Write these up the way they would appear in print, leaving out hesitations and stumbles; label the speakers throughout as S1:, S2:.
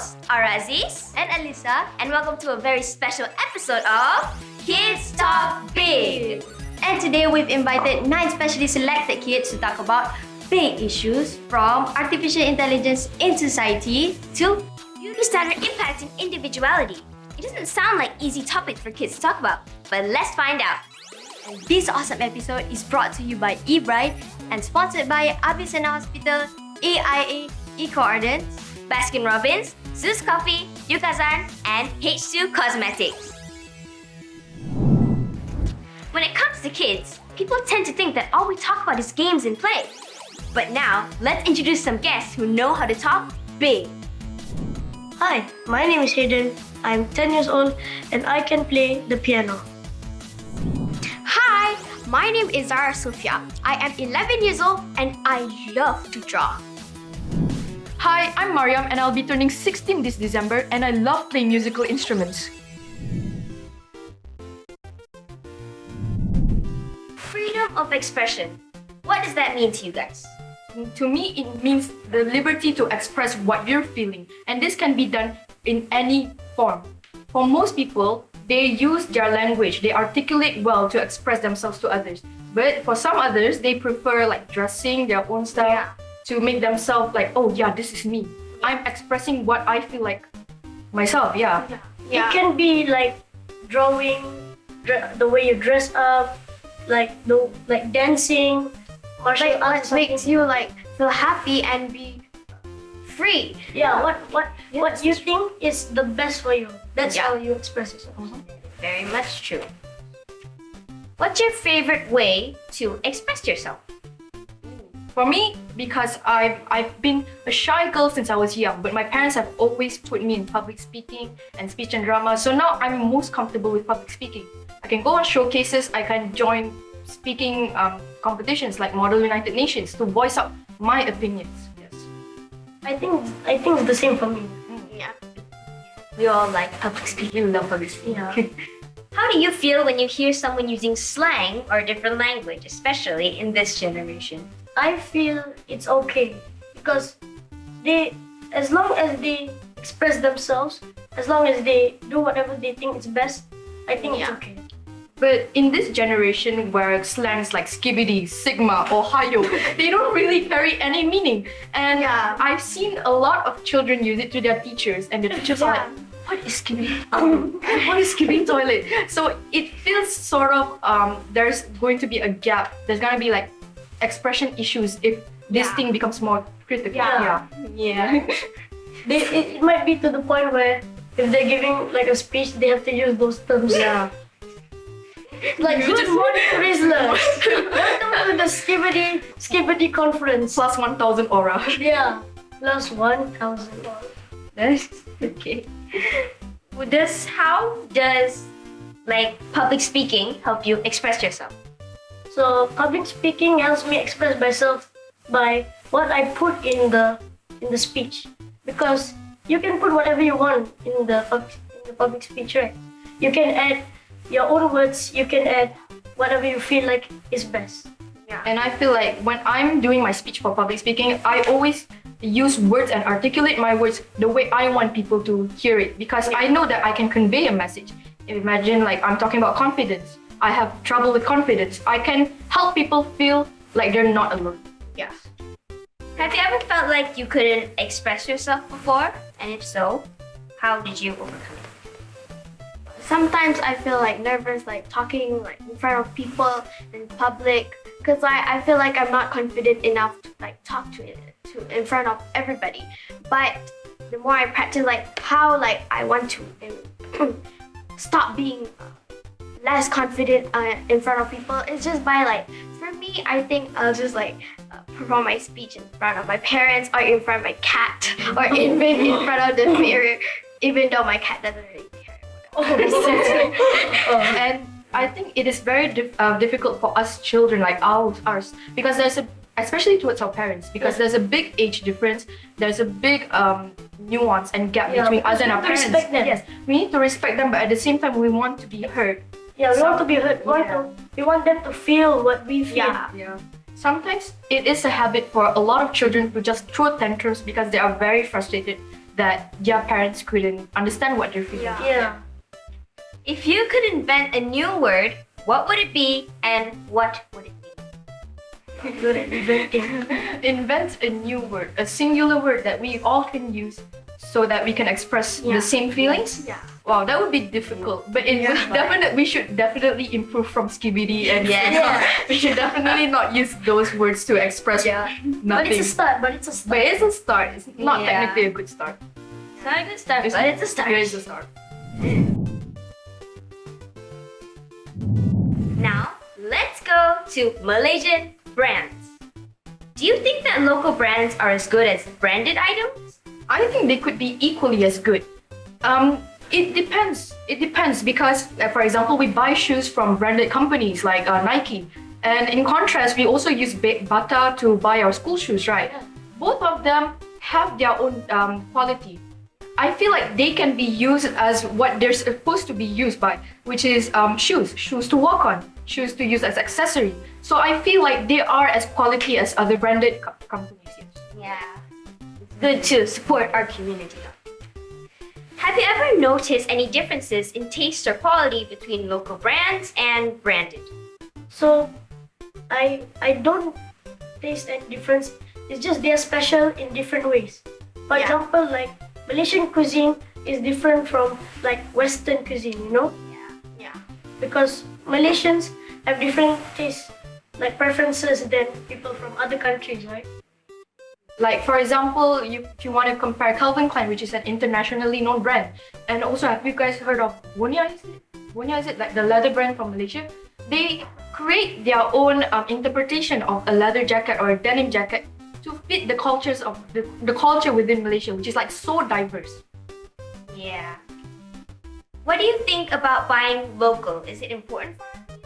S1: hosts are Aziz
S2: and Alyssa,
S1: and welcome to a very special episode of Kids Talk Big.
S2: and today we've invited 9 specially selected kids to talk about big issues from artificial intelligence in society to
S1: Beauty standard impacting individuality. It doesn't sound like easy topics for kids to talk about, but let's find out.
S2: and this awesome episode is brought to you by Ebright and sponsored by Abyssina Hospital, AIA Eco-Ardents,
S1: Baskin Robbins, Zeus Coffee, Yukazan, and H2 Cosmetics. When it comes to kids, people tend to think that all we talk about is games and play. But now, let's introduce some guests who know how to talk big.
S3: Hi, my name is Hayden. I'm 10 years old and I can play the piano.
S4: Hi, my name is Zara Sofia. I am 11 years old and I love to draw.
S5: Hi, I'm Mariam and I'll be turning 16 this December and I love playing musical instruments.
S1: Freedom of expression. What does that mean to you guys?
S5: To me, it means the liberty to express what you're feeling, and this can be done in any form. For most people, they use their language, they articulate well to express themselves to others. But for some others, they prefer like dressing their own style to make themselves like, oh yeah, this is me. I'm expressing what I feel like myself, yeah.
S3: It can be like drawing, the way you dress up, like dancing, martial
S4: Like
S3: arts.
S4: what makes you like feel happy and be free.
S3: Yeah, what you think is the best for you. That's
S1: Yeah.
S3: how you express yourself.
S1: Very much true. What's your favorite way to express yourself?
S5: For me, because I've been a shy girl since I was young, but my parents have always put me in public speaking and speech and drama, so now I'm most comfortable with public speaking. I can go on showcases, I can join speaking competitions like Model United Nations to voice out my opinions. Yes.
S3: I think it's the same for me.
S1: We all like public speaking.
S5: We love public speaking.
S3: Yeah.
S1: How do you feel when you hear someone using slang or a different language, especially in this generation?
S3: I feel it's okay because as long as they express themselves, as long as they do whatever they think is best, I think it's okay.
S5: But in this generation where slangs like skibidi, sigma, or hayo, they don't really carry any meaning. And I've seen a lot of children use it to their teachers, and the teachers are like, what is skibidi? What is skibidi toilet? So it feels sort of there's going to be a gap. There's gonna be like expression issues if this thing becomes more critical.
S3: Yeah. It might be to the point where if they're giving like a speech, they have to use those terms.
S5: Yeah.
S3: Like good morning, Rizzler. Welcome to the Skibidi conference.
S5: Plus 1,000 aura.
S3: Yeah, plus 1,000.
S1: That's okay. How does like public speaking help you express yourself?
S3: So public speaking helps me express myself by what I put in the speech, because you can put whatever you want in the public speech, right? You can add your own words, you can add whatever you feel like is best.
S5: And I feel like when I'm doing my speech for public speaking, I always use words and articulate my words the way I want people to hear it, because I know that I can convey a message. Imagine like I'm talking about confidence. I have trouble with confidence. I can help people feel like they're not alone.
S1: Yeah. Have you ever felt like you couldn't express yourself before? And if so, how did you overcome it?
S4: Sometimes I feel like nervous, like talking like in front of people in public, because I feel like I'm not confident enough to like talk to in front of everybody. But the more I practice, like how like I want to stop being less confident in front of people, it's just by like, for me, I think I'll just like perform my speech in front of my parents or in front of my cat or even in front of the mirror, even though my cat doesn't really care.
S5: And I think it is very difficult for us children like ours, because especially towards our parents, because there's a big age difference, there's a big nuance and gap between us and our parents.
S3: Respect them.
S5: Yes, we need to respect them, but at the same time we want to be heard.
S3: Yeah, we want to be heard. We want them to feel what we feel.
S5: Yeah. Sometimes it is a habit for a lot of children to just throw tantrums because they are very frustrated. that their parents couldn't understand what they're feeling.
S3: Yeah.
S1: If you could invent a new word, what would it be and what would it be?
S3: Good at inventing.
S5: Invent a new word, a singular word that we all can use so that we can express the same feelings.
S4: Yeah.
S5: Wow, that would be difficult, but we should definitely improve from skibidi and we should definitely not use those words to express nothing.
S3: But it's a start.
S5: But it's a start. It's not technically a good start.
S1: It's not a good start, but it's a start.
S5: It is a start.
S1: Now, let's go to Malaysian Brands. Do you think that local brands are as good as branded items?
S5: I think they could be equally as good. It depends. It depends because, for example, we buy shoes from branded companies like Nike, and in contrast, we also use Bata to buy our school shoes, right? Both of them have their own quality. I feel like they can be used as what they're supposed to be used by, which is shoes to walk on, shoes to use as accessory. So I feel like they are as quality as other branded companies. Yes.
S1: Yeah. It's good to support our community. Have you ever noticed any differences in taste or quality between local brands and branded?
S3: So, I don't taste any difference. It's just they're special in different ways. For example, like Malaysian cuisine is different from like Western cuisine, you know?
S4: Yeah.
S3: Because Malaysians have different tastes, like preferences than people from other countries, right?
S5: Like for example, if you want to compare Calvin Klein, which is an internationally known brand, and also have you guys heard of Bonia? Is it like the leather brand from Malaysia? They create their own interpretation of a leather jacket or a denim jacket to fit the cultures of the culture within Malaysia, which is like so diverse.
S1: Yeah. What do you think about buying local? Is it important for us?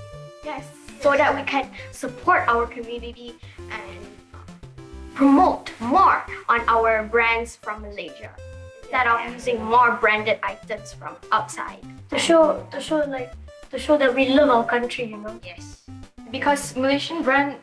S4: Yes. So that we can support our community and promote more on our brands from Malaysia instead of using more branded items from outside.
S3: To show that we love our country, you know?
S1: Yes.
S5: Because Malaysian brands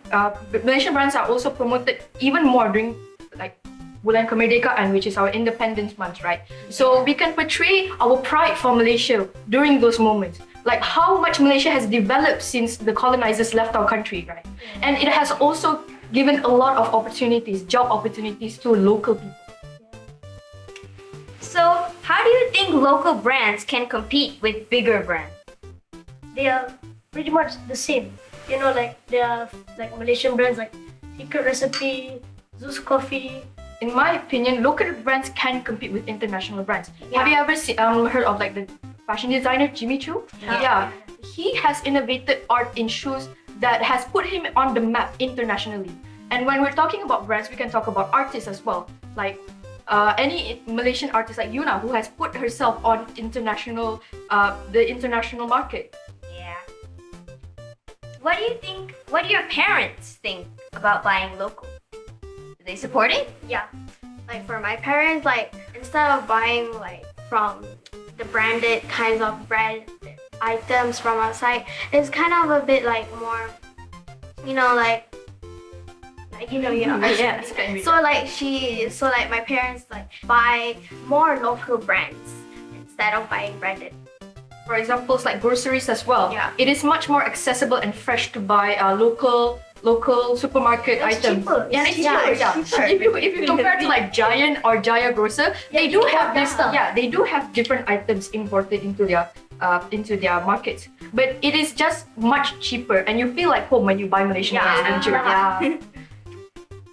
S5: are also promoted even more during like Bulan Kemerdekaan, which is our Independence Month, right? So we can portray our pride for Malaysia during those moments. Like how much Malaysia has developed since the colonizers left our country, right? And it has also given a lot of opportunities, job opportunities to local people.
S1: So, how do you think local brands can compete with bigger brands?
S3: They are pretty much the same. You know, like they are like Malaysian brands like Secret Recipe, Zeus Coffee.
S5: In my opinion, local brands can compete with international brands. Have you ever heard of like the fashion designer Jimmy Choo? Yeah. He has innovated art in shoes that has put him on the map internationally. And when we're talking about brands, we can talk about artists as well. Like any Malaysian artist like Yuna, who has put herself on the international market.
S1: Yeah. What do you think? What do your parents think about buying local? Do they support it?
S4: Yeah. Like for my parents, like instead of buying like from the branded kinds of brand items from outside, it's kind of a bit like more, you know, like
S5: Yeah.
S4: So like my parents like buy more local brands instead of buying branded.
S5: For examples like groceries as well.
S4: Yeah.
S5: It is much more accessible and fresh to buy local supermarket items.
S3: Cheaper.
S5: Yeah, it's
S4: Yeah,
S5: cheaper.
S4: it's cheaper.
S5: If you compare to like Giant or Jaya Grocer, they do have
S3: their stuff.
S5: they do have different items imported into their markets. But it is just much cheaper, and you feel like home when you buy Malaysian brands, don't you? Yeah.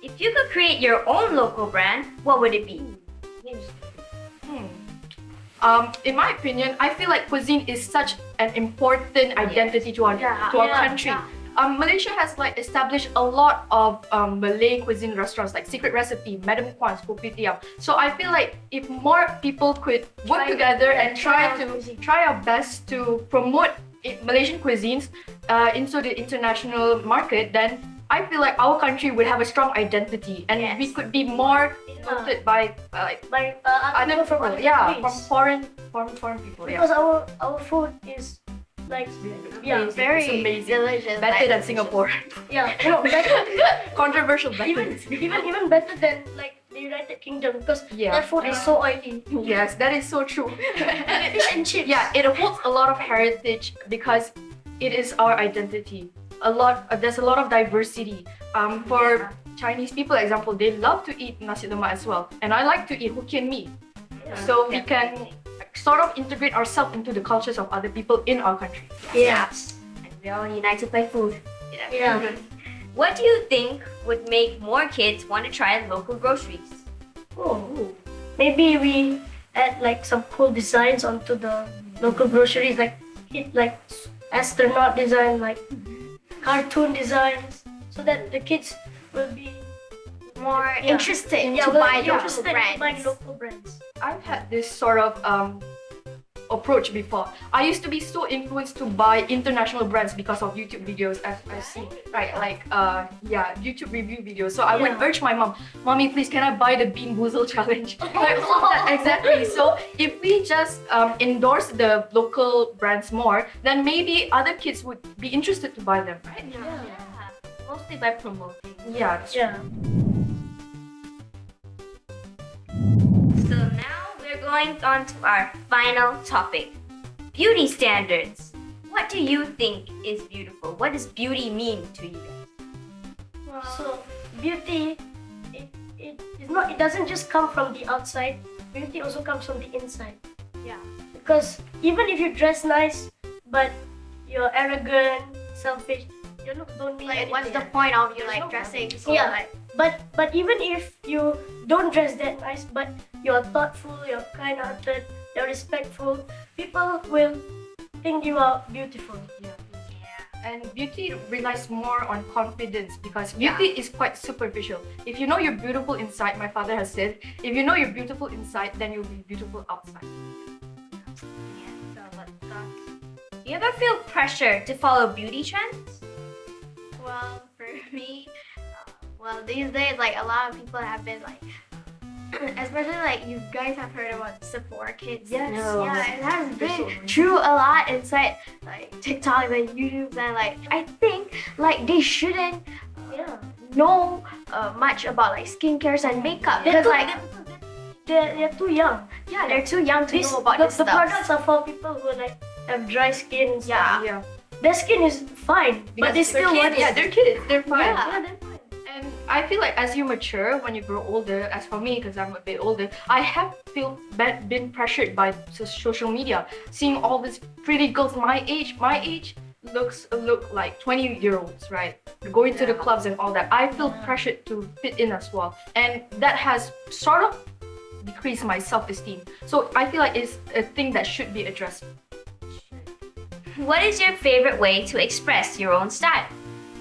S1: If you could create your own local brand, what would it be?
S5: In my opinion, I feel like cuisine is such an important identity to our country. Malaysia has like established a lot of Malay cuisine restaurants like Secret Recipe, Madam Kwan's, Kopitiam. So I feel like if more people could work together and try our best to promote Malaysian cuisines into the international market, then I feel like our country would have a strong identity, and we could be more noted by other
S3: people from
S5: people.
S3: other
S5: Yeah,
S3: countries.
S5: from foreign people.
S3: Because our food is like
S5: It's
S4: Very
S5: amazing.
S4: delicious.
S5: Better
S4: like,
S5: than Singapore.
S3: better,
S5: Controversial better.
S3: even better than like the United Kingdom because
S5: Yeah.
S3: their food is so oily.
S5: Yes, that is so true.
S3: Fish and chips.
S5: Yeah, it holds a lot of heritage because it is our identity. There's a lot of diversity. For Chinese people, example, they love to eat nasi lemak as well, and I like to eat Hokkien mee. So we can sort of integrate ourselves into the cultures of other people in our country.
S3: Yes.
S1: And we're all united by food.
S3: Yeah.
S1: What do you think would make more kids want to try local groceries?
S3: Oh. Maybe we add like some cool designs onto the local groceries, like astronaut design, like cartoon designs, so that the kids will be
S4: More interested to
S3: will
S4: buy
S3: be
S4: local
S3: interested in
S4: brands.
S3: buying local brands.
S5: I've had this sort of approach before. I used to be so influenced to buy international brands because of YouTube videos, as I see, right? Like YouTube review videos. So I would urge my mom, "Mommy, please, can I buy the Bean Boozle challenge?" Like, exactly. So if we just endorse the local brands more, then maybe other kids would be interested to buy them, right?
S1: Mostly by promoting.
S5: Yeah.
S3: Yeah.
S1: So now we're going on to our final topic. Beauty standards. What do you think is beautiful? What does beauty mean to you guys?
S3: So beauty, it doesn't just come from the outside. Beauty also comes from the inside.
S4: Yeah.
S3: Because even if you dress nice, but you're arrogant, selfish, your looks don't mean
S4: Like, what's the
S3: anything.
S4: point of you
S3: There's
S4: like
S3: no
S4: dressing?
S3: point.
S4: So,
S3: Yeah.
S4: like,
S3: But even if you don't dress that nice, but you're thoughtful, you're kind-hearted, you're respectful, people will think you are beautiful.
S5: And beauty relies more on confidence because beauty is quite superficial. If you know you're beautiful inside, my father has said, if you know you're beautiful inside, then you'll be beautiful outside.
S1: So what's thoughts? Do you ever feel pressure to follow beauty trends?
S4: well, for me, these days, like a lot of people have been like, especially like you guys have heard about Sephora kids.
S5: Yes.
S1: No.
S4: Yeah, it has been true a lot inside like TikTok and YouTube, and like I think like they shouldn't know much about like skincares and makeup because like
S3: They're too young.
S4: yeah, they're too young to know about
S3: the
S4: this stuff.
S3: products are for people who like have dry skin. And stuff.
S5: Yeah.
S3: Their skin is fine, but they still want
S5: Yeah,
S3: it.
S5: they're kids. They're fine.
S3: Yeah, they're fine.
S5: And I feel like as you mature, when you grow older, as for me, because I'm a bit older, I have been pressured by social media, seeing all these pretty girls my age look like 20-year-olds, right? Going to the clubs and all that. I feel pressured to fit in as well, and that has sort of decreased my self-esteem. So I feel like it's a thing that should be addressed.
S1: What is your favorite way to express your own style?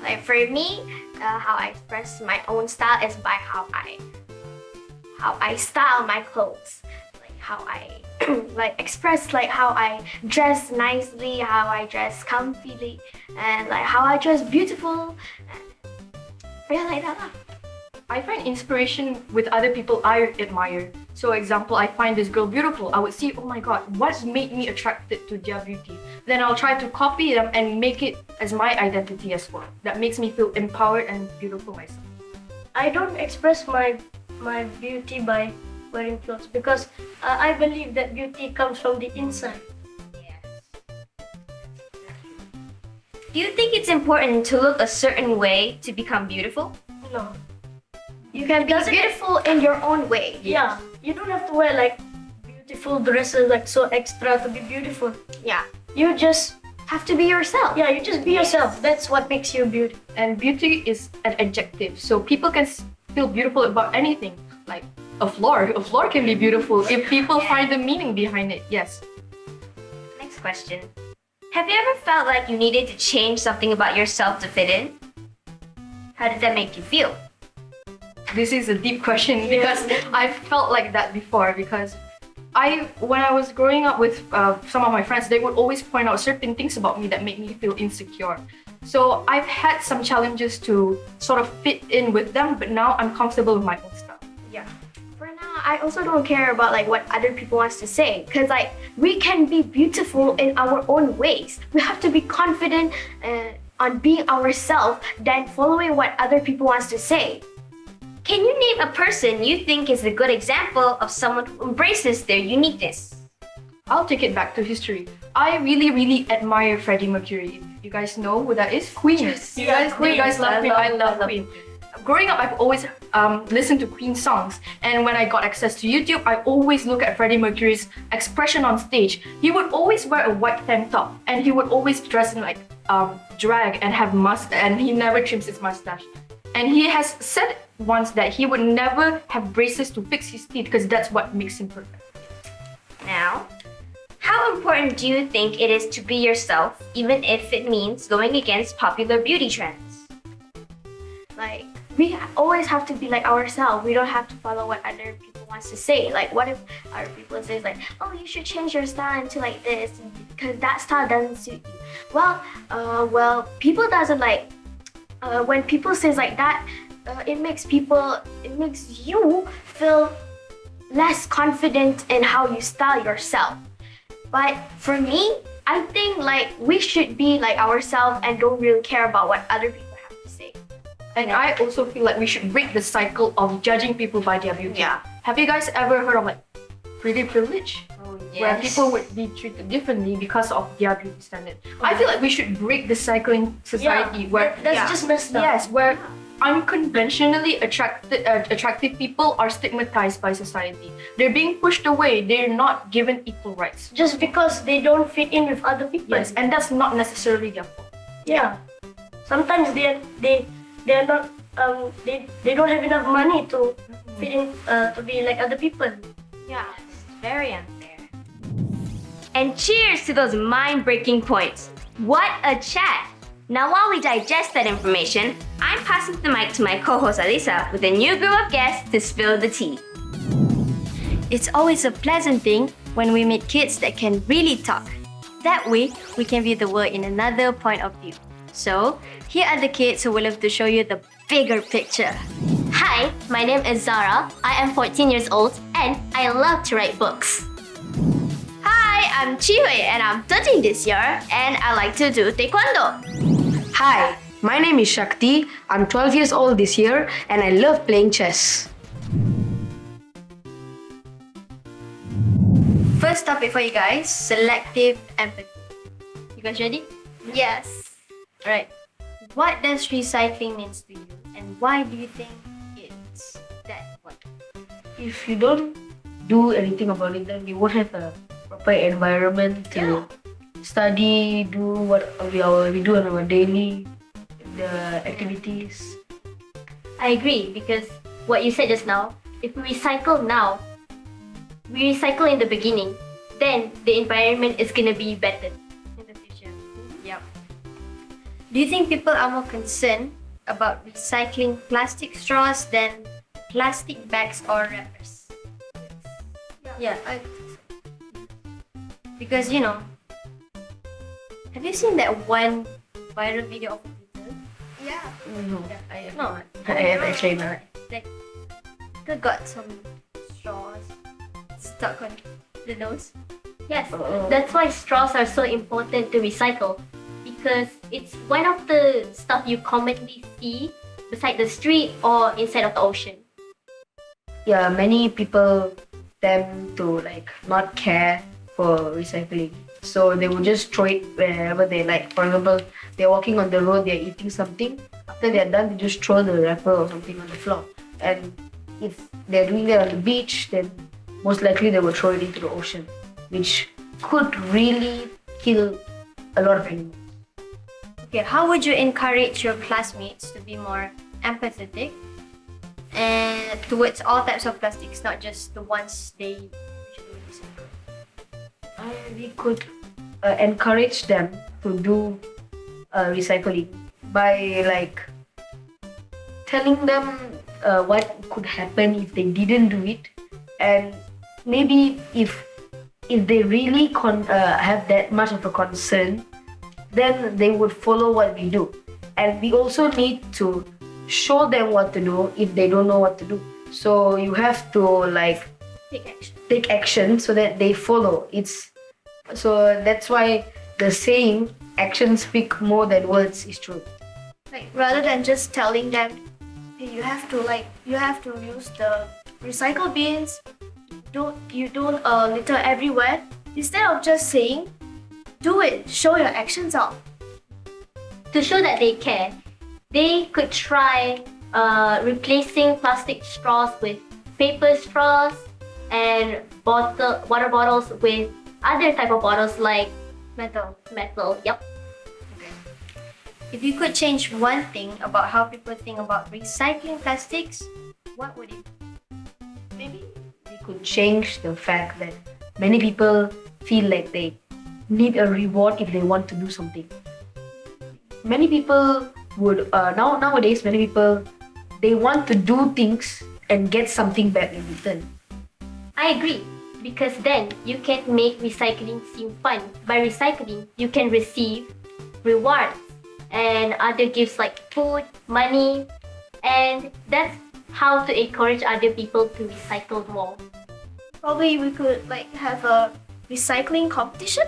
S4: Like for me, how I express my own style is by how I style my clothes, like how I like express like how I dress nicely, how I dress comfily, and like how I dress beautiful. Yeah, like that.
S5: I find inspiration with other people I admire. So example, I find this girl beautiful. I would see, oh my god, what made me attracted to their beauty? Then I'll try to copy them and make it as my identity as well. That makes me feel empowered and beautiful myself.
S3: I don't express my beauty by wearing clothes because I believe that beauty comes from the inside.
S1: Do you think it's important to look a certain way to become beautiful?
S3: No.
S4: You can be beautiful in your own way.
S3: Yeah. You don't have to wear like beautiful dresses like so extra to be beautiful.
S4: Yeah.
S3: You just
S4: Have to be yourself.
S3: you just be yourself. That's what makes you beautiful.
S5: And beauty is an adjective, so people can feel beautiful about anything. Like a floor can be beautiful if people find the meaning behind it. Yes.
S1: Next question. Have you ever felt like you needed to change something about yourself to fit in? How did that make you feel?
S5: This is a deep question because I felt like that before because when I was growing up with some of my friends, they would always point out certain things about me that made me feel insecure. So I've had some challenges to sort of fit in with them, but now I'm comfortable with my own stuff.
S4: Yeah. For now, I also don't care about like what other people wants to say, because like we can be beautiful in our own ways. We have to be confident on being ourselves than following what other people wants to say.
S1: Can you name a person you think is a good example of someone who embraces their uniqueness?
S5: I'll take it back to history. I really admire Freddie Mercury. You guys know who that is? Queen. You guys love Queen. I love Queen. Growing up, I've always listened to Queen songs, and when I got access to YouTube, I always look at Freddie Mercury's expression on stage. He would always wear a white tank top, and he would always dress in like drag and have mustache, and he never trims his mustache. And he has said once that he would never have braces to fix his teeth because that's what makes him perfect.
S1: Now, how important do you think it is to be yourself, even if it means going against popular beauty trends?
S4: Like, we always have to be like ourselves. We don't have to follow what other people wants to say. Like, what if other people says like, oh, you should change your style into like this because that style doesn't suit you. Well, people doesn't like when people says like that. It makes you feel less confident in how you style yourself. But for me, I think like we should be like ourselves and don't really care about what other people have to say.
S5: And I also feel like we should break the cycle of judging people by their beauty.
S1: Yeah.
S5: Have you guys ever heard of like pretty privilege?
S1: Oh,
S5: Where people would be treated differently because of their beauty standard. I feel like we should break the cycle in society where
S3: That's just messed up.
S5: yes, where unconventionally attractive people are stigmatized by society. They're being pushed away. They're not given equal rights.
S3: Just because they don't fit in with other people.
S5: Yes, and that's not necessarily their fault.
S3: Yeah. Sometimes they're not they don't have enough money to fit in to be like other people.
S1: Yeah, it's very unfair. And cheers to those mind-breaking points. What a chat! Now while we digest that information, I'm passing the mic to my co-host Alyssa with a new group of guests to spill the tea.
S2: It's always a pleasant thing when we meet kids that can really talk. That way, we can view the world in another point of view. So, here are the kids who will love to show you the bigger picture.
S6: Hi, my name is Zara. I am 14 years old and I love to write books.
S2: Hi, I'm Chihui and I'm 13 this year and I like to do taekwondo.
S7: Hi, my name is Shakti. I'm 12 years old this year and I love playing chess.
S2: First topic for you guys, selective empathy. You guys ready?
S6: Yes.
S2: Alright. What does recycling means to you and why do you think it's that important?
S7: If you don't do anything about it, then you won't have a proper environment to study, do what we do on our daily activities.
S6: I agree because what you said just now, if we recycle now, we recycle in the beginning, then the environment is gonna be better in the future.
S2: Yep. Do you think people are more concerned about recycling plastic straws than plastic bags or wrappers? Yeah, I think so. Because have you seen that one viral video of a beetle?
S7: No, I have
S2: No.
S7: not. I have actually not.
S2: Like, they got some straws stuck on the nose.
S6: Yes, that's why straws are so important to recycle because it's one of the stuff you commonly see beside the street or inside of the ocean.
S7: Yeah, many people tend to not care for recycling. So they would just throw it wherever they like. For example, they're walking on the road, they're eating something. After they're done, they just throw the wrapper or something on the floor. And if they're doing that on the beach, then most likely they will throw it into the ocean, which could really kill a lot of animals.
S2: Okay, how would you encourage your classmates to be more empathetic and towards all types of plastics, not just the ones they usually recycle?
S7: We could encourage them to do recycling by telling them what could happen if they didn't do it, and maybe if they really have that much of a concern, then they would follow what we do. And we also need to show them what to do if they don't know what to do. So you have to take action so that they follow. So that's why the saying actions speak more than words is true.
S4: Like rather than just telling them,
S8: You have to use the recycle bins. You don't litter everywhere. Instead of just saying, do it. Show your actions out.
S6: To show that they care, they could try replacing plastic straws with paper straws and water bottles with other type of bottles like
S2: Metal.
S6: metal. Yep.
S2: If you could change one thing about how people think about recycling plastics, what would it be?
S7: Maybe we could change the fact that many people feel like they need a reward if they want to do something. Many people would nowadays many people they want to do things and get something back in return.
S6: I agree, because then you can make recycling seem fun. By recycling, you can receive rewards and other gifts like food, money, and that's how to encourage other people to recycle more.
S8: Probably we could have a recycling competition.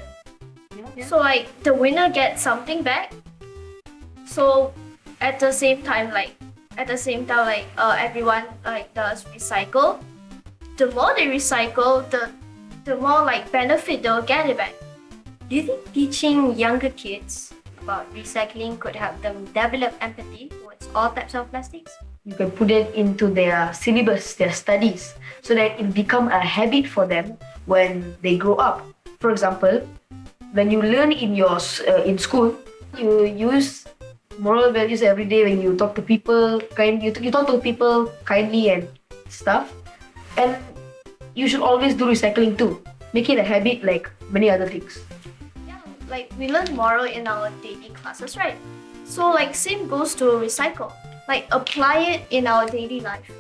S8: So the winner gets something back. So at the same time everyone does recycle. The more they recycle, the more benefit they'll get it back.
S2: Do you think teaching younger kids about recycling could help them develop empathy towards all types of plastics?
S7: You can put it into their syllabus, their studies, so that it become a habit for them when they grow up. For example, when you learn in school, you use moral values every day when you talk to people. You talk to people kindly and stuff. And you should always do recycling too. Make it a habit like many other things.
S8: Yeah, we learn moral in our daily classes, right? So same goes to recycle. Apply it in our daily life.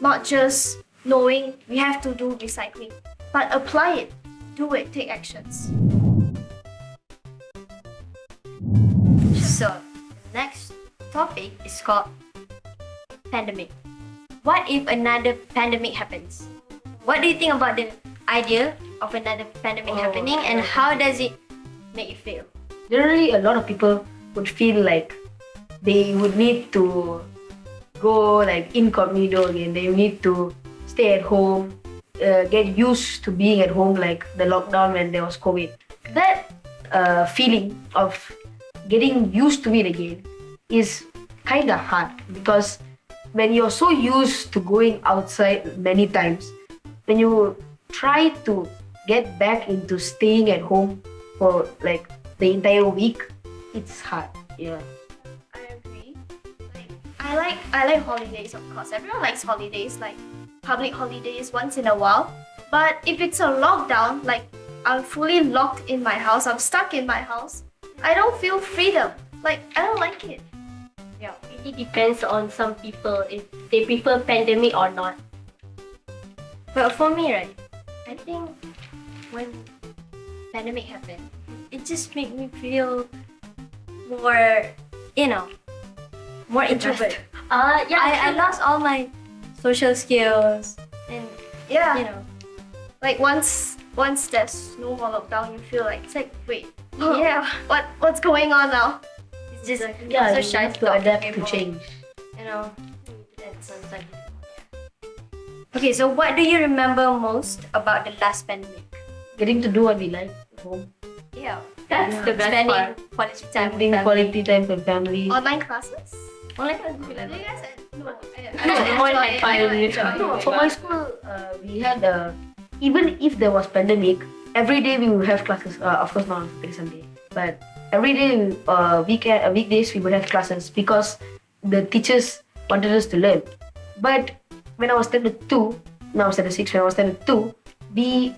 S8: Not just knowing we have to do recycling, but apply it. Do it, take actions.
S2: So, the next topic is called pandemic. What if another pandemic happens? What do you think about the idea of another pandemic happening, and how does it make you feel?
S7: Generally, a lot of people would feel like they would need to go incognito again. They need to stay at home, get used to being at home, like the lockdown when there was COVID. That feeling of getting used to it again is kind of hard, because when you're so used to going outside many times, when you try to get back into staying at home for the entire week, it's hard. Yeah.
S8: I agree. I like holidays, of course. Everyone likes holidays, public holidays once in a while. But if it's a lockdown, I'm fully locked in my house, I'm stuck in my house, I don't feel freedom. I don't like it.
S6: Yeah, it really depends on some people if they prefer pandemic or not.
S2: But for me, right, I think when pandemic happened, it just made me feel more, more introvert. I lost all my social skills, and
S8: Yeah. Once there's no more lockdown, you feel wait,
S2: yeah,
S8: what's going on now?
S2: it's just
S7: Yeah,
S2: so
S7: you
S2: shy
S7: have to
S2: talk
S7: adapt to
S2: people,
S7: change.
S2: That sounds like. Okay, so what do you remember most about the last pandemic?
S7: Getting to do what we like at home.
S2: Yeah,
S6: That's the best
S2: spending
S6: part.
S2: quality time with
S7: Spending
S2: family.
S7: quality time with family.
S8: Online classes?
S2: Online classes.
S8: Do you guys no,
S6: More than 5 minutes.
S7: No, for my school, we had even if there was pandemic, every day we would have classes. Of course not on Saturday, Sunday, but every day, weekdays we would have classes because the teachers wanted us to learn. But when I was standard 2, now I'm standard 6. When I was standard 2,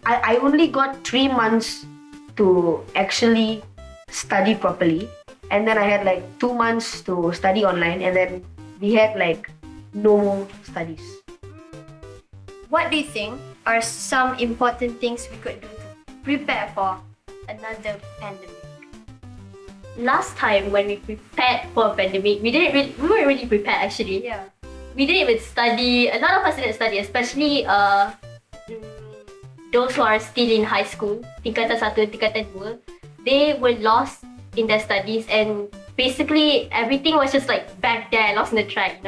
S7: I only got 3 months to actually study properly, and then I had 2 months to study online, and then we had no more studies.
S2: What do you think are some important things we could do to prepare for another pandemic?
S6: Last time when we prepared for a pandemic, we weren't really prepared actually.
S2: Yeah.
S6: We didn't even study. A lot of us didn't study, especially those who are still in high school, tingkatan 1, tingkatan 2. They were lost in their studies, and basically everything was just back there, lost in the track,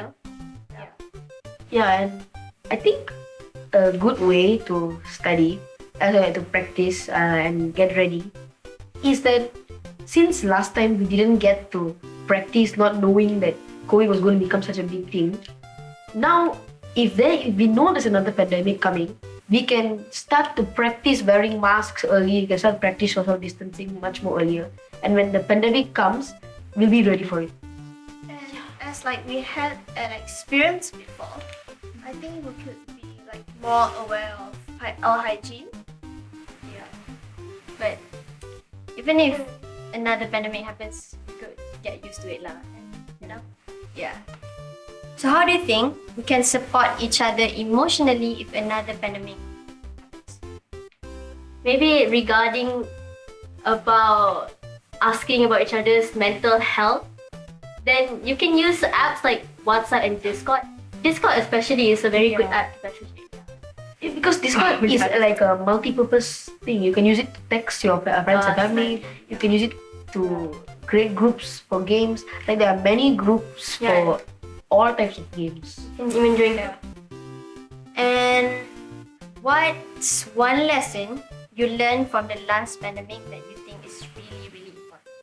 S7: Yeah, and I think a good way to study, to practice and get ready, is that since last time we didn't get to practice, not knowing that COVID was going to become such a big thing. Now, if we know there's another pandemic coming, we can start to practice wearing masks early. We can start practice social distancing much more earlier. And when the pandemic comes, we'll be ready for it.
S8: And as like we had an experience before, I think we could be like more aware of our hygiene.
S2: But even if another pandemic happens, we could get used to it lah. You know? Yeah. So how do you think we can support each other emotionally if another pandemic happens?
S6: Maybe regarding about asking about each other's mental health, then you can use apps like WhatsApp and Discord. Discord especially is a very good app to message.
S7: Because Discord is like a multi-purpose thing. You can use it to text your friends and family. You can use it to create groups for games. Like there are many groups for all types of games.
S6: Even during the
S2: And what's one lesson you learned from the last pandemic that you think is really, really important?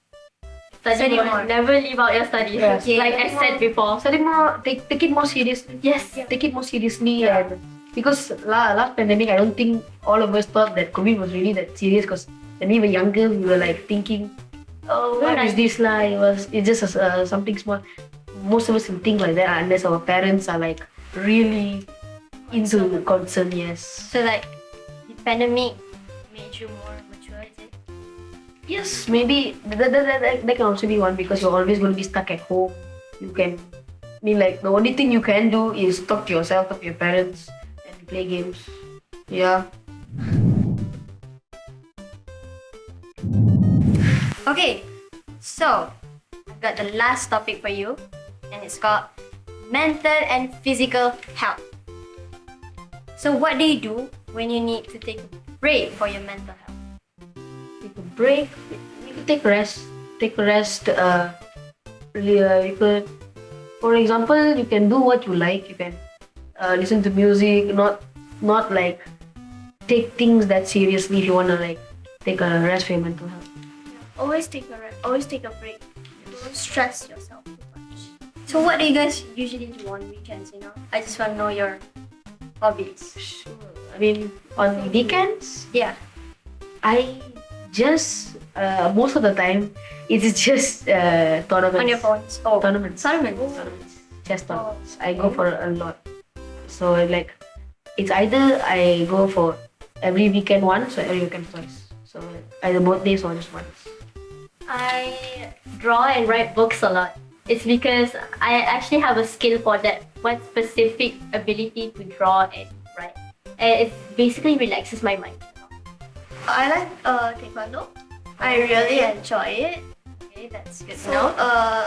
S6: study more. Never leave out your studies.
S7: Yes.
S6: Like I said before.
S7: Study more. Take it more seriously.
S6: Yes.
S7: Take it more seriously. And because last pandemic, I don't think all of us thought that COVID was really that serious. Because when we were younger, we were like thinking, "Oh, what is this like?" It's just something small. Most of us will think like that unless our parents are like really into concern. Yes.
S2: So like, the pandemic made you more mature, is it?
S7: Yes, maybe that can also be one because you're always going to be stuck at home. You can, like the only thing you can do is talk to yourself, talk to your parents, and play games. Yeah.
S2: Okay, so I've got the last topic for you, and it's called mental and physical health. So what do you do when you need to take a break for your mental health?
S7: Take a break. We could take rest. Take a rest. You could, for example, you can do what you like. You can listen to music. Not like take things that seriously. If you wanna like take a rest for your mental health.
S8: Always take a rest. Always take a break. Don't stress yourself too much.
S2: So what do you guys usually do on weekends, you know? I just want to know your hobbies.
S7: Sure. I mean, on weekends,
S2: Yeah.
S7: I just most of the time it is just tournaments.
S2: On your phones. Oh.
S7: Tournaments.
S2: Tournaments.
S7: Chess tournaments. I go for a lot. So like, it's either I go for every weekend once or every weekend twice. So either both days or just once.
S6: I draw and write books a lot. It's because I actually have a skill for that. One specific ability to draw and write. And it basically relaxes my mind.
S8: I like taekwondo. I really enjoy it.
S2: Okay, that's good to
S8: So
S2: know.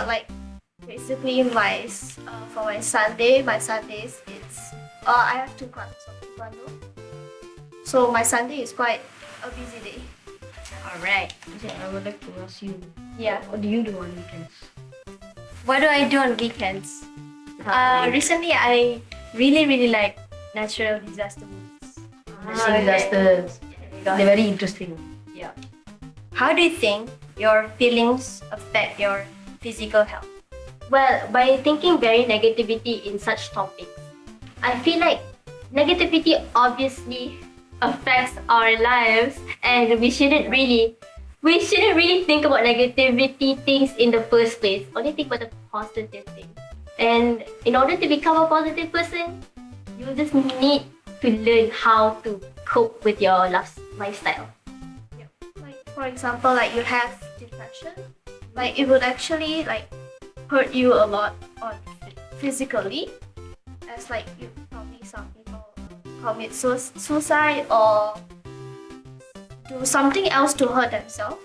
S8: like basically for my Sundays it's I have 2 classes of taekwondo. So my Sunday is quite a busy day.
S2: Alright.
S7: Okay, I would like to ask you,
S2: Yeah.
S7: what do you do on weekends?
S2: What do I do on weekends? Recently, I really like natural disaster movies.
S7: Natural disasters. They're very interesting.
S2: How do you think your feelings affect your physical health?
S6: Well, by thinking very negativity in such topics, I feel like negativity obviously affects our lives, and we shouldn't really think about negativity things in the first place. Only think about the positive things. And in order to become a positive person, you just need to learn how to cope with your lifestyle.
S8: Like for example, like you have depression, like it would actually like hurt you a lot on physically, as like you probably some people commit suicide or do something else to hurt themselves.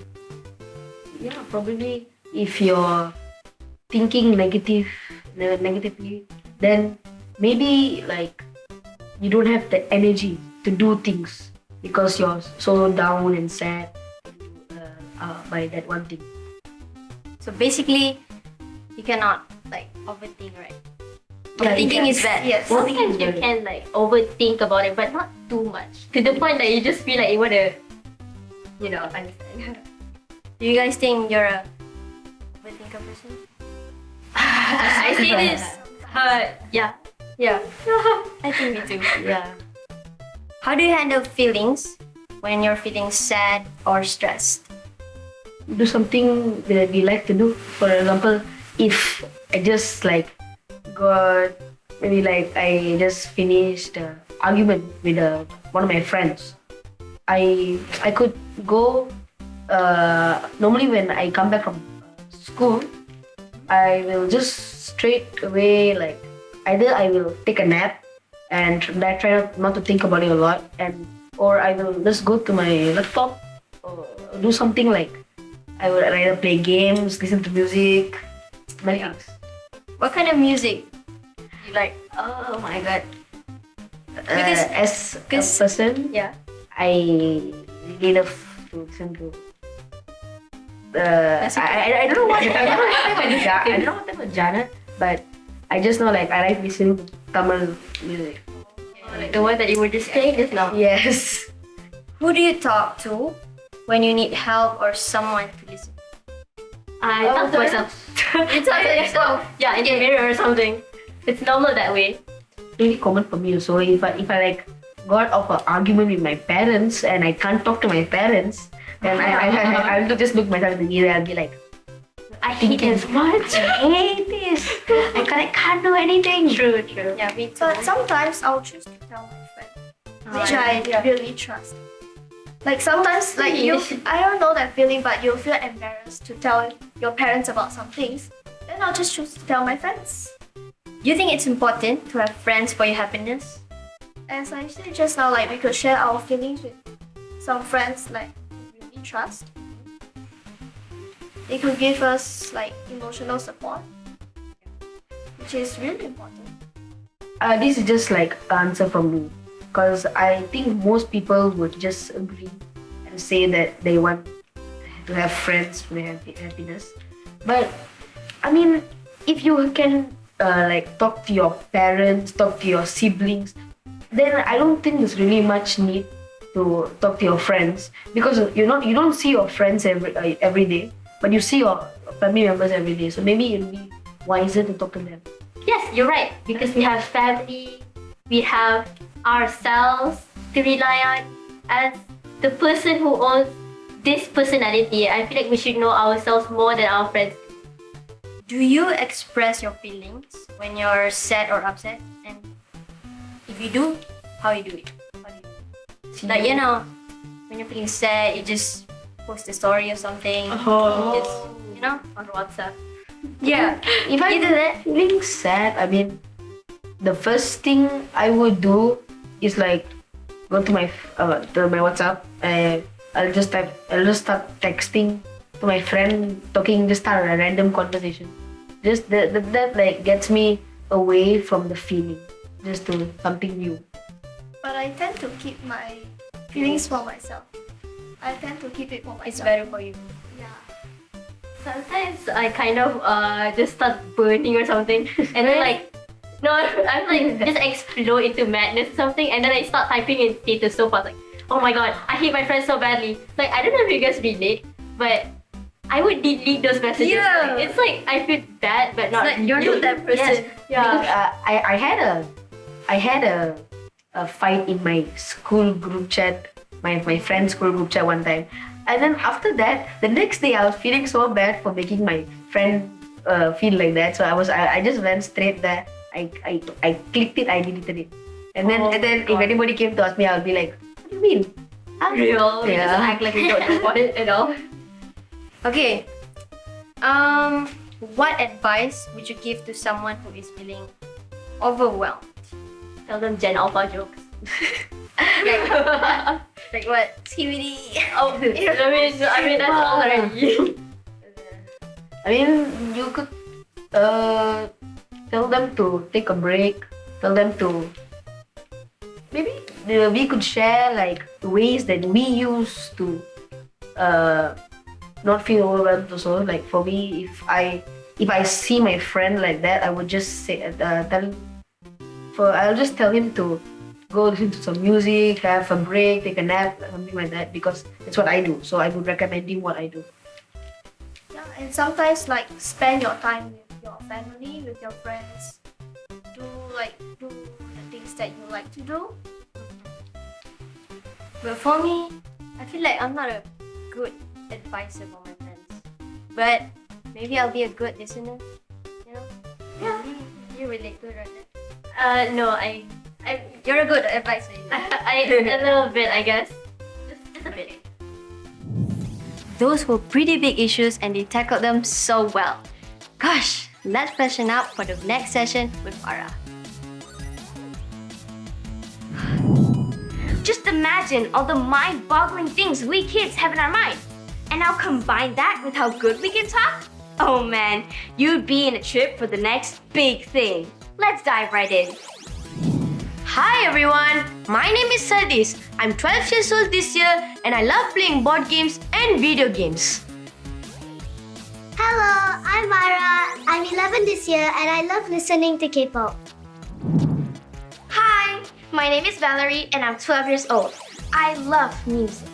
S7: Yeah, probably if you're thinking negatively, then maybe like you don't have the energy to do things because you're so down and sad by that one thing.
S2: So basically, you cannot like overthink, right? Overthinking is bad.
S8: Yes.
S6: Sometimes you can like overthink about it, but not too much. To the point that you just feel like you wanna, understand.
S2: Do you guys think you're a overthinker person?
S6: I see this. Yeah.
S2: Yeah. I think me too.
S7: Yeah.
S2: How do you handle feelings when you're feeling sad or stressed?
S7: Do something that we like to do. For example, if I just like got maybe like I just finished an argument with one of my friends, I could go. Normally when I come back from school, I will just straight away like either I will take a nap and try not to think about it a lot, or I will just go to my laptop or do something like I would either play games, listen to music, many things.
S2: What kind of music you like?
S7: Oh my god.
S2: Because-
S7: As a
S2: 'cause-
S7: person,
S2: Yeah.
S7: I really love to listen to. I don't know what I don't know what type of genre, but I just know like I like listening to Tamil music.
S6: Like the one that you were just playing just now.
S7: Yes.
S2: Who do you talk to when you need help or someone to listen?
S6: I talk to myself.
S2: You talk to yourself.
S6: Yeah, in the mirror or something. It's normal that way.
S7: Really common for me. So if I like got off an argument with my parents and I can't talk to my parents, then I'll just look myself in the mirror. I'll be like,
S6: I hate this much.
S7: I hate this. I can't do anything.
S6: True.
S2: Yeah, me too.
S8: But sometimes I'll choose to tell my friend, which I really trust. Like sometimes, like I don't know that feeling, but you'll feel embarrassed to tell your parents about some things. Then I'll just choose to tell my friends.
S2: Do you think it's important to have friends for your happiness?
S8: As I said just now, like we could share our feelings with some friends like we really trust. They could give us like emotional support, which is really important.
S7: This is just like answer from me, because I think most people would just agree and say that they want to have friends for their happiness. But I mean, if you can like talk to your parents, talk to your siblings, then I don't think there's really much need to talk to your friends, because you don't see your friends every day, but you see your family members every day. So maybe it'll be wiser to talk to them.
S6: Yes, you're right. Because we have family, we have ourselves to rely on. As the person who owns this personality, I feel like we should know ourselves more than our friends.
S2: Do you express your feelings when you're sad or upset? And if you do, how you do it? Like, when you're feeling sad, you just post a story or something. Just,
S6: On WhatsApp.
S2: Yeah.
S7: If I'm feeling sad, I mean, the first thing I would do is like go to my WhatsApp and I'll just start texting to my friend, just start a random conversation. Just that like gets me away from the feeling, just to something new.
S8: But I tend to keep my feelings for myself. I tend to keep it for myself.
S2: It's better for you.
S8: Yeah.
S6: Sometimes I kind of just start burning or something, and then I'm like just explode into madness or something, and then I start typing in status so fast, like, oh my god, I hate my friends so badly. Like, I don't know if you guys relate, but I would delete those messages.
S2: Yeah.
S6: Like, it's like I feel bad, but not.
S2: Like, you're not that person.
S7: Because
S6: Yeah.
S7: I had a fight in my school group chat, my friend's school group chat one time, and then after that, the next day I was feeling so bad for making my friend feel like that. So I just went straight there. I clicked it, I deleted it, and then if anybody came to ask me, I'll be like, what do you mean?
S6: Real. We
S7: Yeah.
S6: just act like we don't know about it at all.
S2: Okay. What advice would you give to someone who is feeling overwhelmed?
S6: Tell them Gen Alpha jokes.
S2: Like what? CBD.
S6: Oh, I mean that's all already.
S7: I mean, you could tell them to take a break. Tell them to maybe we could share like the ways that we use to not feel overwhelmed. Also, like for me, if I see my friend like that, I would just say I'll just tell him to go listen to some music, have a break, take a nap, something like that, because that's what I do. So I would recommend him what I do.
S8: Yeah, and sometimes like spend your time with your family, with your friends. Do the things that you like to do.
S2: But for me, I feel like I'm not a good advisor for my friends. But maybe I'll be a good listener. You know? Yeah. You relate to it, right?
S6: No,
S2: You're a good advisor.
S6: a little bit, I guess. Just a bit.
S2: Those were pretty big issues and they tackled them so well. Gosh, let's freshen up for the next session with Farah.
S1: Just imagine all the mind-boggling things we kids have in our mind. And now combine that with how good we can talk? Oh man, you'd be in a trip for the next big thing. Let's dive right in.
S3: Hi everyone, my name is Sardis. I'm 12 years old this year and I love playing board games and video games.
S9: Hello, I'm Mara. I'm 11 this year and I love listening to K-pop.
S4: Hi, my name is Valerie and I'm 12 years old. I love music.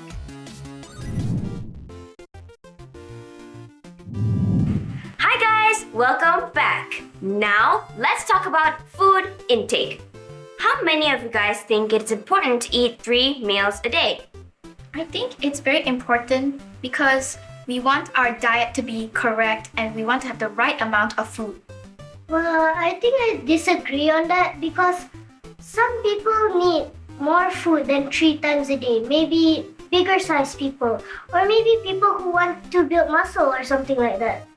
S1: Hi guys, welcome back. Now, let's talk about food intake. How many of you guys think it's important to eat 3 meals a day?
S8: I think it's very important because we want our diet to be correct and we want to have the right amount of food.
S9: Well, I think I disagree on that because some people need more food than 3 times a day. Maybe bigger size people or maybe people who want to build muscle or something like that.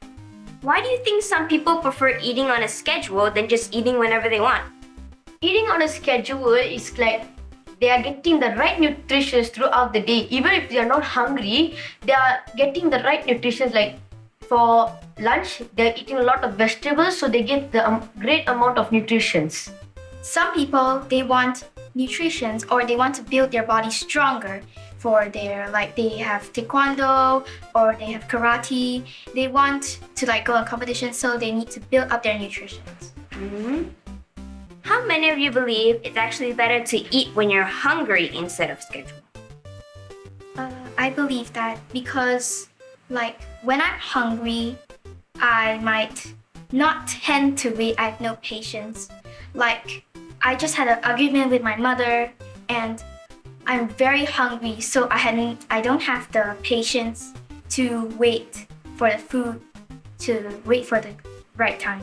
S1: Why do you think some people prefer eating on a schedule than just eating whenever they want?
S3: Eating on a schedule is like they are getting the right nutrition throughout the day. Even if they are not hungry, they are getting the right nutrition. Like for lunch, they are eating a lot of vegetables, so they get the great amount of nutrition.
S8: Some people, they want nutrition or they want to build their body stronger for their, like they have taekwondo or they have karate. They want to like go on competition, so they need to build up their nutrition.
S1: How many of you believe it's actually better to eat when you're hungry instead of schedule?
S8: I believe that because like when I'm hungry, I might not tend to wait. I have no patience. Like I just had an argument with my mother and I'm very hungry, so I don't have the patience to wait for the food, to wait for the right time.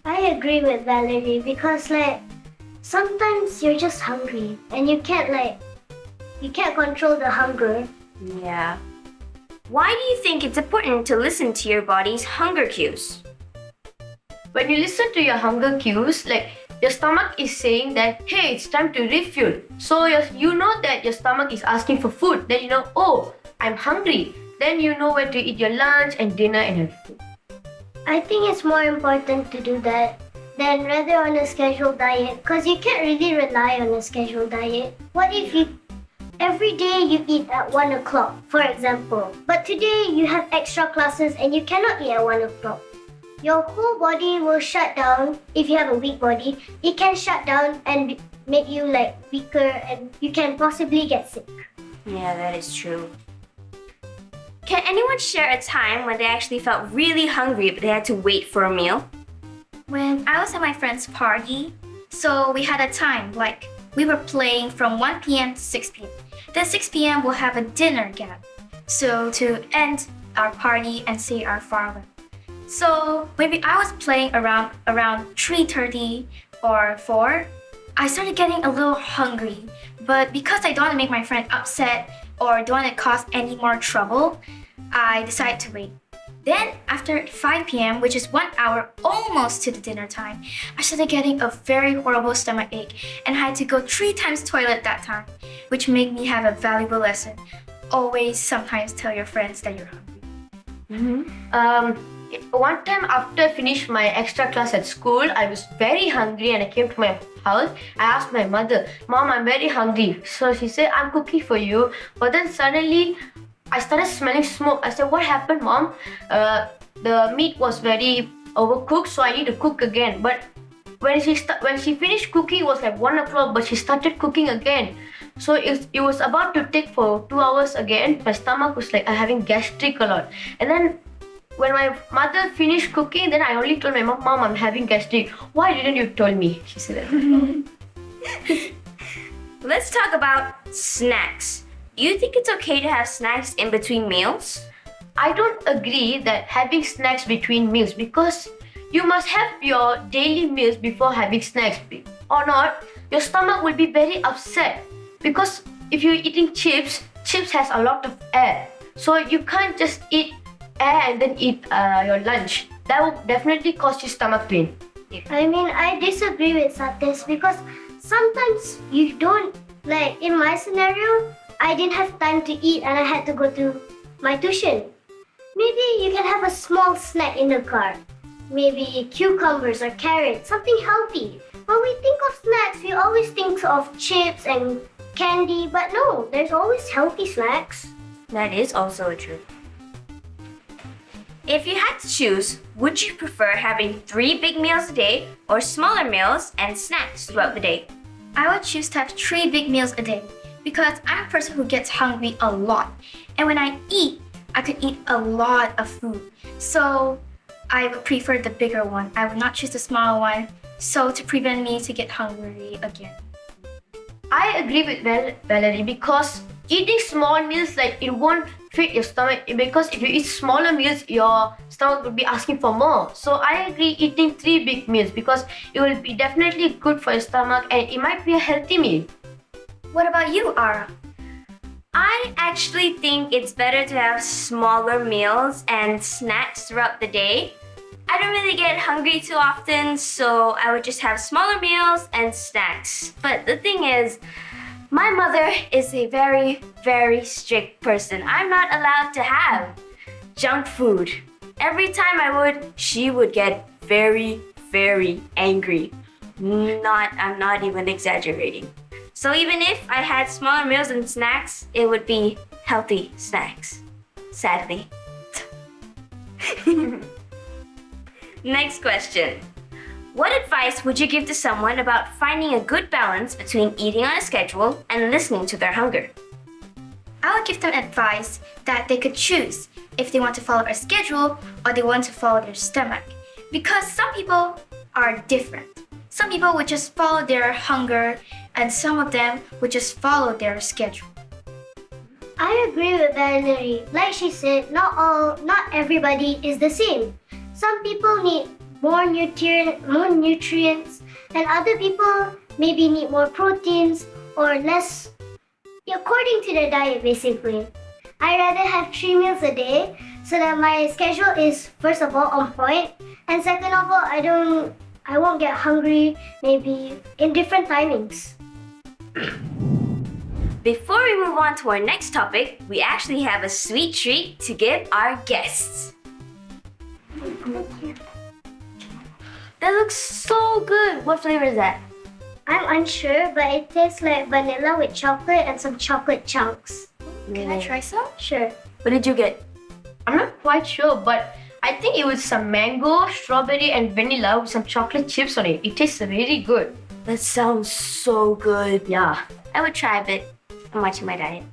S9: I agree with Valerie because like sometimes you're just hungry and you can't control the hunger.
S1: Yeah. Why do you think it's important to listen to your body's hunger cues?
S3: When you listen to your hunger cues, like your stomach is saying that, hey, it's time to refuel. So you know that your stomach is asking for food. Then you know, oh, I'm hungry. Then you know when to eat your lunch and dinner and everything.
S9: I think it's more important to do that than rather on a scheduled diet because you can't really rely on a scheduled diet. What if every day you eat at 1 o'clock, for example, but today you have extra classes and you cannot eat at 1 o'clock? Your whole body will shut down. If you have a weak body, it can shut down and make you like weaker and you can possibly get sick.
S1: Yeah, that is true. Can anyone share a time when they actually felt really hungry but they had to wait for a meal?
S8: When I was at my friend's party, so we had a time like we were playing from 1 p.m. to 6 p.m. Then 6 p.m. we'll have a dinner gap. So to end our party and say our farewell. So maybe I was playing around 3:30 or 4. I started getting a little hungry, but because I don't want to make my friend upset or don't want to cause any more trouble, I decided to wait. Then after 5 p.m., which is 1 hour almost to the dinner time, I started getting a very horrible stomach ache and I had to go 3 times toilet that time, which made me have a valuable lesson. Always sometimes tell your friends that you're hungry.
S3: One time after I finished my extra class at school, I was very hungry and I came to my house. I asked my mother, Mom, I'm very hungry. So she said, I'm cooking for you. But then suddenly I started smelling smoke. I said, what happened, Mom? The meat was very overcooked, so I need to cook again. But when she finished cooking, it was like 1 o'clock, but she started cooking again. So it was about to take for 2 hours again. My stomach was like having gastric a lot. And then when my mother finished cooking, then I only told my mom, I'm having gastric. Why didn't you tell me? She said that.
S1: Let's talk about snacks. Do you think it's okay to have snacks in between meals?
S3: I don't agree that having snacks between meals, because you must have your daily meals before having snacks. Or not, your stomach will be very upset. Because if you're eating chips has a lot of air. So you can't just eat air and then eat your lunch. That will definitely cause you stomach pain.
S9: I mean, I disagree with Satis because sometimes you don't, like in my scenario, I didn't have time to eat and I had to go to my tuition. Maybe you can have a small snack in the car. Maybe cucumbers or carrots, something healthy. When we think of snacks, we always think of chips and candy, but no, there's always healthy snacks.
S1: That is also true. If you had to choose, would you prefer having 3 big meals a day or smaller meals and snacks throughout the day?
S8: I would choose to have 3 big meals a day because I'm a person who gets hungry a lot. And when I eat, I could eat a lot of food. So I would prefer the bigger one. I would not choose the smaller one, so to prevent me to get hungry again.
S3: I agree with Valerie, because eating small meals, like, it won't fit your stomach, because if you eat smaller meals, your stomach will be asking for more. So I agree eating 3 big meals because it will be definitely good for your stomach and it might be a healthy meal.
S8: What about you, Ara?
S1: I actually think it's better to have smaller meals and snacks throughout the day. I don't really get hungry too often, so I would just have smaller meals and snacks. But the thing is, my mother is a very, very strict person. I'm not allowed to have junk food. Every time I would, she would get very, very angry. I'm not even exaggerating. So even if I had smaller meals and snacks, it would be healthy snacks, sadly. Next question. What advice would you give to someone about finding a good balance between eating on a schedule and listening to their hunger?
S8: I would give them advice that they could choose if they want to follow a schedule or they want to follow their stomach. Because some people are different. Some people would just follow their hunger and some of them would just follow their schedule.
S9: I agree with Valerie. Like she said, not everybody is the same. Some people need more nutrients, and other people maybe need more proteins or less, according to their diet basically. I rather have 3 meals a day so that my schedule is first of all on point, and second of all I won't get hungry maybe in different timings.
S1: Before we move on to our next topic, we actually have a sweet treat to give our guests. That looks so good. What flavor is that?
S9: I'm unsure, but it tastes like vanilla with chocolate and some chocolate chunks.
S8: Can I try some?
S9: Sure.
S1: What did you get?
S3: I'm not quite sure, but I think it was some mango, strawberry and vanilla with some chocolate chips on it. It tastes really good.
S1: That sounds so good.
S3: Yeah.
S1: I would try a bit. I'm watching my diet.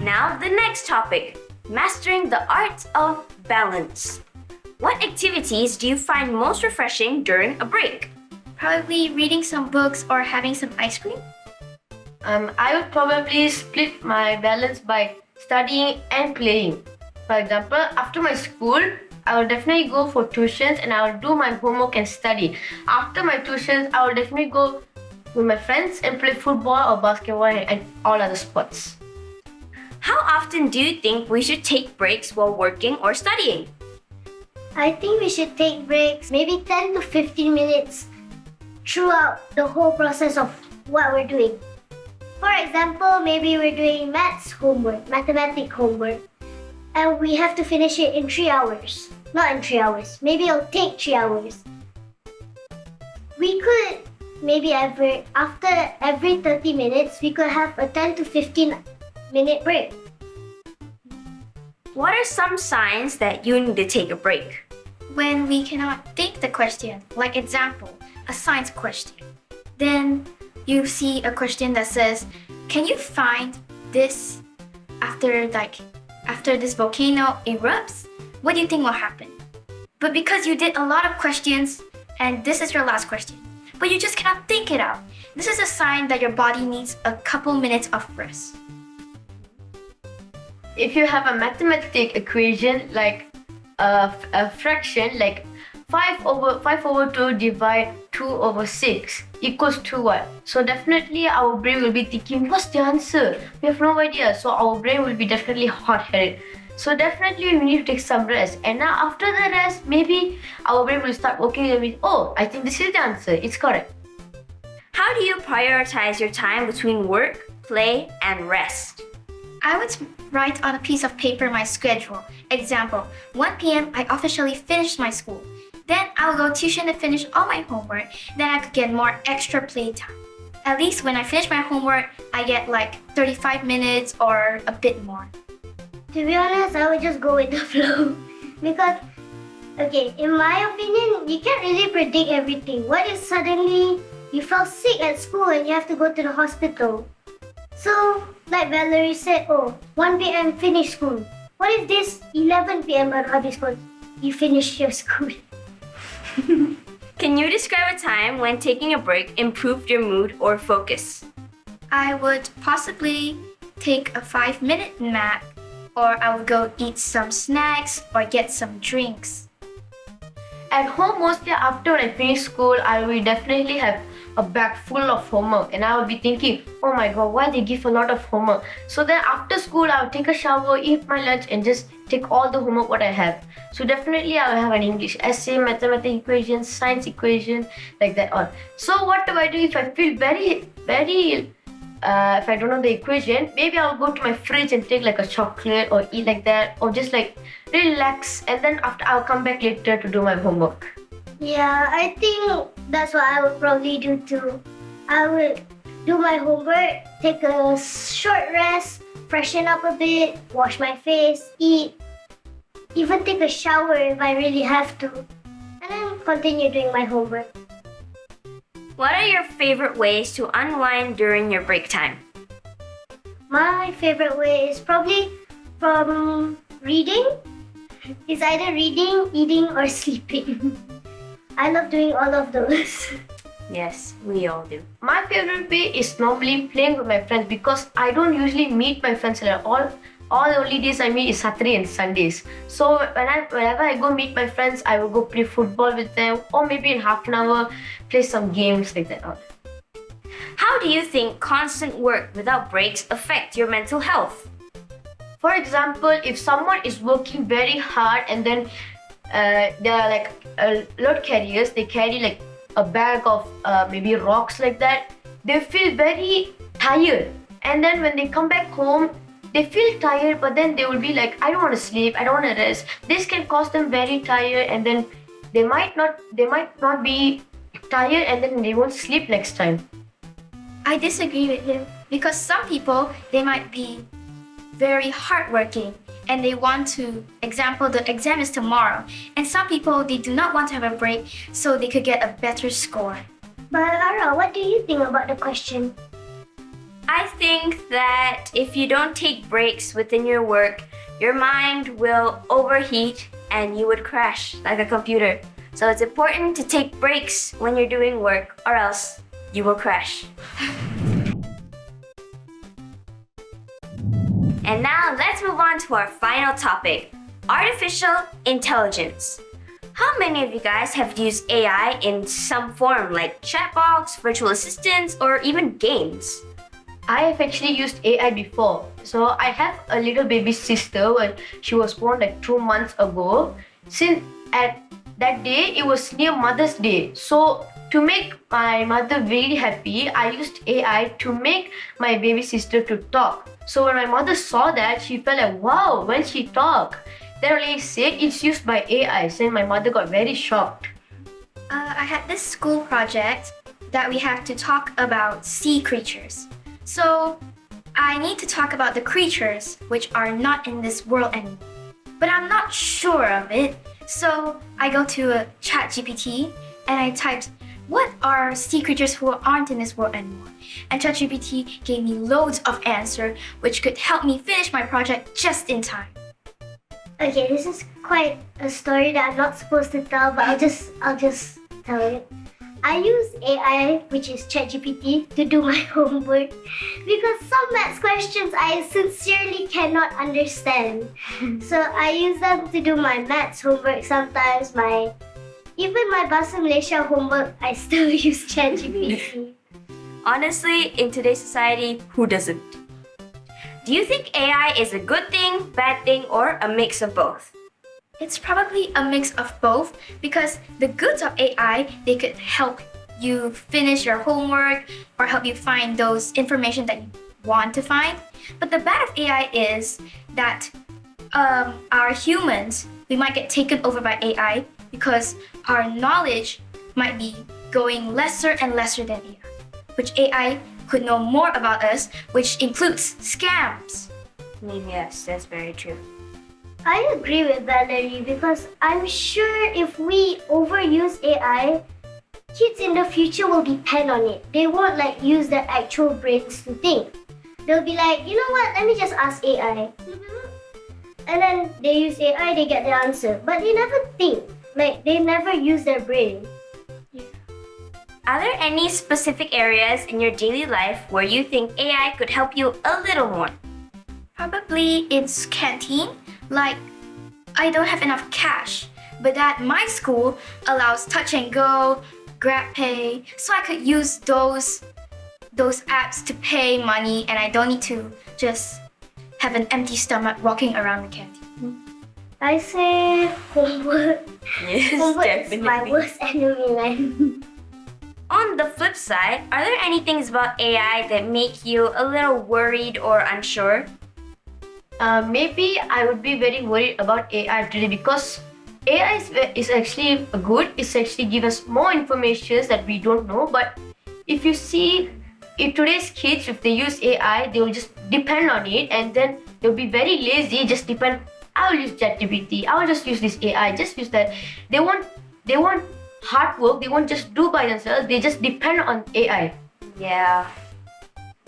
S1: Now, the next topic. Mastering the art of balance. What activities do you find most refreshing during a break?
S8: Probably reading some books or having some ice cream.
S3: I would probably split my balance by studying and playing. For example, after my school, I will definitely go for tuitions and I will do my homework and study. After my tuitions, I will definitely go with my friends and play football or basketball and all other sports.
S1: How often do you think we should take breaks while working or studying?
S9: I think we should take breaks, maybe 10 to 15 minutes throughout the whole process of what we're doing. For example, maybe we're doing mathematics homework, and we have to finish it in 3 hours. Not in 3 hours, maybe it'll take 3 hours. We could, maybe after every 30 minutes, we could have a 10 to 15 minute break.
S1: What are some signs that you need to take a break?
S8: When we cannot think the question, like example, a science question. Then you see a question that says, can you find this after this volcano erupts? What do you think will happen? But because you did a lot of questions and this is your last question, but you just cannot think it out, this is a sign that your body needs a couple minutes of rest.
S3: If you have a mathematical equation like a fraction like 5 over 2 divide 2 over 6 equals to what? So definitely our brain will be thinking, what's the answer? We have no idea. So our brain will be definitely hot-headed. So definitely we need to take some rest. And now after the rest, maybe our brain will start working with, oh, I think this is the answer. It's correct.
S1: How do you prioritize your time between work, play, and rest?
S8: I would write on a piece of paper my schedule. Example, 1 p.m. I officially finished my school. Then I'll go tuition to finish all my homework. Then I could get more extra playtime. At least when I finish my homework, I get like 35 minutes or a bit more.
S9: To be honest, I would just go with the flow. Because, okay, in my opinion, you can't really predict everything. What if suddenly you fell sick at school and you have to go to the hospital? So, like Valerie said, oh, 1 p.m. finish school. What if this 11 p.m. baru habis school? You finish your school.
S1: Can you describe a time when taking a break improved your mood or focus?
S8: I would possibly take a 5-minute nap, or I would go eat some snacks or get some drinks.
S3: At home, mostly after I finish school, I will definitely have a bag full of homework and I will be thinking, oh my god, why they give a lot of homework? So then after school, I'll take a shower, eat my lunch and just take all the homework what I have. So definitely I will have an English essay, mathematical equation, science equation, like that all. So what do I do if I feel very if I don't know the equation? Maybe I'll go to my fridge and take like a chocolate or eat like that or just like relax and then after I'll come back later to do my homework.
S9: Yeah, I think that's what I would probably do too. I would do my homework, take a short rest, freshen up a bit, wash my face, eat, even take a shower if I really have to, and then continue doing my homework.
S1: What are your favorite ways to unwind during your break time?
S9: My favorite way is probably from reading. It's either reading, eating, or sleeping. I love doing all of those.
S1: Yes, we all do.
S3: My favorite way is normally playing with my friends because I don't usually meet my friends at all. All the only days I meet is Saturday and Sundays. So whenever I go meet my friends, I will go play football with them or maybe in half an hour play some games like that.
S1: How do you think constant work without breaks affect your mental health?
S3: For example, if someone is working very hard and then they are like load carriers, they carry like a bag of maybe rocks like that, they feel very tired. And then when they come back home, they feel tired, but then they will be like, I don't want to sleep, I don't want to rest. This can cause them very tired and then they might not be tired and then they won't sleep next time.
S8: I disagree with him because some people, they might be very hardworking and they want to, example, the exam is tomorrow, and some people, they do not want to have a break so they could get a better score.
S9: But Ara, what do you think about the question?
S1: I think that if you don't take breaks within your work, your mind will overheat and you would crash like a computer. So it's important to take breaks when you're doing work or else you will crash. And now let's move on to our final topic, artificial intelligence. How many of you guys have used AI in some form like chatbots, virtual assistants, or even games?
S3: I have actually used AI before. So I have a little baby sister when she was born like 2 months ago. Since at that day, it was near Mother's Day. So to make my mother very happy, I used AI to make my baby sister to talk. So when my mother saw that, she felt like, wow, when she talk. Then only I said it's used by AI. So my mother got very shocked.
S8: I had this school project that we have to talk about sea creatures. So I need to talk about the creatures which are not in this world anymore. but I'm not sure of it. So I go to ChatGPT and I typed, what are sea creatures who aren't in this world anymore? And ChatGPT gave me loads of answers, which could help me finish my project just in time.
S9: Okay, this is quite a story that I'm not supposed to tell, but I'll just tell it. I use AI, which is ChatGPT, to do my homework because some maths questions I sincerely cannot understand. So I use them to do my maths homework sometimes, even my Bahasa Malaysia homework, I still use ChatGPT.
S1: Honestly, in today's society, who doesn't? Do you think AI is a good thing, bad thing, or a mix of both?
S8: It's probably a mix of both because the goods of AI, they could help you finish your homework or help you find those information that you want to find. But the bad of AI is that our humans, we might get taken over by AI because our knowledge might be going lesser and lesser than AI, which AI could know more about us, which includes scams.
S1: Yes, that's very true.
S9: I agree with Valerie because I'm sure if we overuse AI, kids in the future will depend on it. They won't use their actual brains to think. They'll be like, you know what, let me just ask AI. And then they use AI, they get the answer. But they never think. They never use their brain.
S1: Are there any specific areas in your daily life where you think AI could help you a little more?
S8: Probably it's canteen. I don't have enough cash, but at my school allows touch and go, grab pay, so I could use those apps to pay money and I don't need to just have an empty stomach walking around the canteen.
S9: I say homework.
S1: Yes,
S9: Homework
S1: definitely.
S9: is my worst enemy.
S1: On the flip side, are there any things about AI that make you a little worried or unsure?
S7: Maybe I would be very worried about AI today because AI is actually good. It's actually give us more information that we don't know. But if you see, if today's kids, if they use AI, they will just depend on it and then they'll be very lazy. Just depend. I will use ChatGPT. I will just use this AI. Just use that. They want hard work. They won't just do by themselves. They just depend on AI.
S1: Yeah.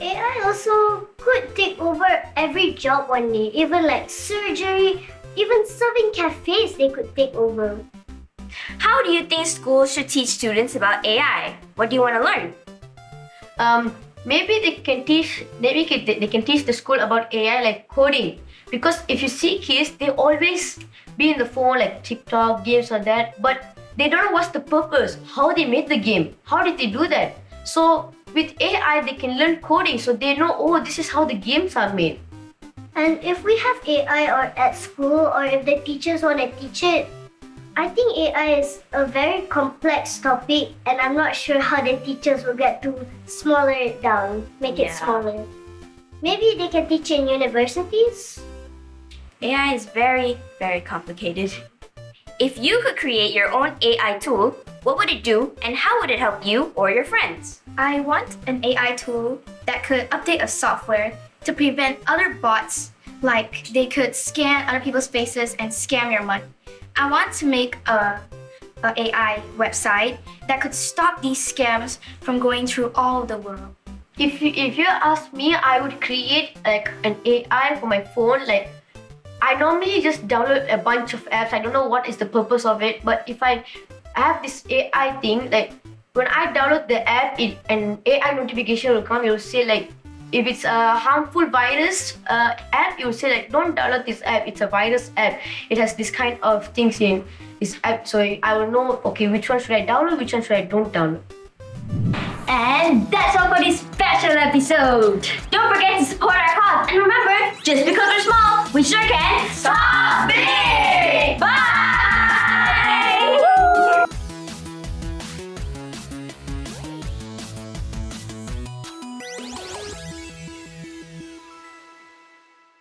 S9: AI also could take over every job one day, even surgery, even serving cafes they could take over.
S1: How do you think schools should teach students about AI? What do you want to learn?
S7: Maybe they can teach the school about AI like coding, because if you see kids, they always be in the phone like TikTok, games or that, but they don't know what's the purpose, how they made the game, how did they do that. So with AI, they can learn coding, so they know, oh, this is how the games are made.
S9: And if we have AI or at school, or if the teachers want to teach it, I think AI is a very complex topic, and I'm not sure how the teachers will get to smaller it down, make it smaller. Maybe they can teach in universities?
S1: AI is very, very complicated. If you could create your own AI tool, what would it do and how would it help you or your friends?
S8: I want an AI tool that could update a software to prevent other bots, like they could scan other people's faces and scam your money. I want to make a AI website that could stop these scams from going through all the world.
S7: If you ask me, I would create an AI for my phone. I normally just download a bunch of apps. I don't know what is the purpose of it, but if I have this AI thing, when I download the app, an AI notification will come. It will say if it's a harmful virus app, it will say don't download this app. It's a virus app. It has this kind of things in this app, so I will know, okay, which one should I download, which one should I don't download.
S6: And that's all for this special episode. Don't forget to support our cause. And remember, just because we're small, we sure can stop big!